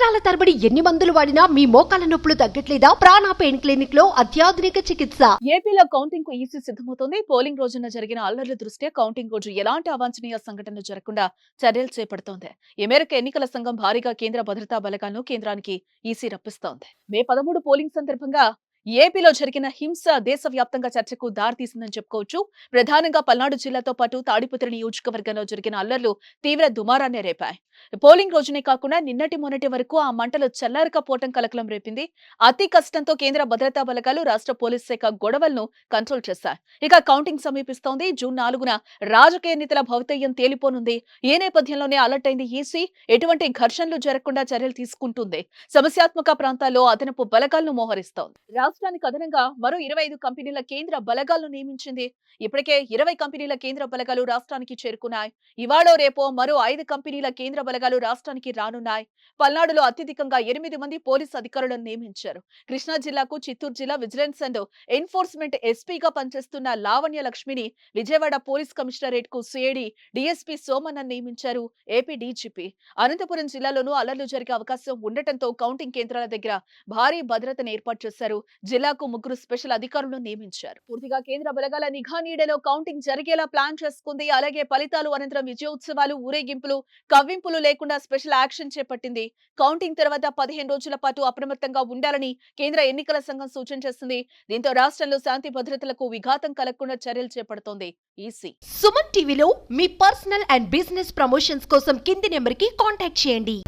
సంవత్సరాల తరబడి ఎన్ని మందులు వాడినా మీ మోకాల నొప్పులు తగ్గట్లేదా? ప్రాణ పెయిన్ క్లినిక్ లో అత్యాధునిక చికిత్స. ఏపీలో కౌంటింగ్ కు ఈసీ సిద్ధమవుతోంది. పోలింగ్ రోజున జరిగిన అల్లర్ల దృష్ట్యా కౌంటింగ్ రోజు ఎలాంటి అవాంఛనీయ సంఘటనలు జరగకుండా చర్యలు చేపడుతోంది. ఈ మేరకు ఎన్నికల సంఘం భారీగా కేంద్ర భద్రతా బలగాలను కేంద్రానికి ఈసీ రప్పిస్తోంది. మే 13 పోలింగ్ సందర్భంగా ఏపీలో జరిగిన హింస దేశవ్యాప్తంగా చర్చకు దారితీసిందని చెప్పుకోవచ్చు. ప్రధానంగా పల్నాడు జిల్లాతో పాటు తాడిపత్రి నియోజకవర్గంలో జరిగిన అల్లర్లు తీవ్ర దుమారాన్ని రేపాయి. పోలింగ్ రోజునే కాకుండా నిన్నటి మొన్నటి వరకు ఆ మంటలు చల్లారకపోవటం కలకలం రేపింది. అతి కష్టంతో కేంద్ర భద్రతా బలగాలు రాష్ట్ర పోలీస్ శాఖ గొడవలను కంట్రోల్ చేశాయి. ఇక కౌంటింగ్ సమీపిస్తోంది. జూన్ 4న రాజకీయ నేతల భవితవ్యం తేలిపోనుంది. ఈ నేపథ్యంలోనే అలర్ట్ అయింది ఈసీ. ఎటువంటి ఘర్షణలు జరగకుండా చర్యలు తీసుకుంటుంది. సమస్యాత్మక ప్రాంతాల్లో అదనపు బలగాలను మోహరిస్తోంది. రాష్ట్రానికి అదనంగా మరో 25 కంపెనీల కేంద్ర బలగాలను నియమించింది. ఇప్పటికే 20 కంపెనీల కేంద్ర బలగాలు రాష్ట్రానికి చేరుకున్నాయి. ఇవాళో రేపో మరో 5 కంపెనీల కేంద్ర బలగాలు రాష్ట్రానికి రానున్నాయి. పల్నాడులో అత్యధికంగా 8 మంది పోలీసు అధికారులను నియమించారు. కృష్ణా జిల్లాకు చిత్తూరు జిల్లా విజిలెన్స్ అండ్ ఎన్ఫోర్స్మెంట్ ఎస్పీగా పనిచేస్తున్న లావణ్య లక్ష్మిని విజయవాడ పోలీస్ కమిషనరేట్ కు సిఐడి డిఎస్పీ సోమన్న నియమించారు ఏపీ డీజీపీ. అనంతపురం జిల్లాలోనూ అల్లర్లు జరిగే అవకాశం ఉండటంతో కౌంటింగ్ కేంద్రాల దగ్గర భారీ భద్రతను ఏర్పాటు చేశారు. జిల్లాకు 3 స్పెషల్ అధికారులను నియమించారు. పూర్తిగా కేంద్ర బలగాల నిఘా నీడలో కౌంటింగ్ జరిగేలా ప్లాన్ చేసుకుంది. అలాగే ఫలితాలు అనంతరం విజయోత్సవాలు, ఊరేగింపులు, కవ్వింపులు లేకుండా స్పెషల్ యాక్షన్ చేపట్టింది. కౌంటింగ్ తర్వాత 15 రోజుల పాటు అప్రమత్తంగా ఉండాలని కేంద్ర ఎన్నికల సంఘం సూచన చేసింది. దీంతో రాష్ట్రంలో శాంతి భద్రతలకు విఘాతం కలగకుండా చర్యలు చేపడుతోంది ఈసీ. సుమన్ టీవీలో మీ పర్సనల్ అండ్ బిజినెస్ ప్రమోషన్స్ కోసం కింది నెంబర్ కి కాంటాక్ట్ చేయండి.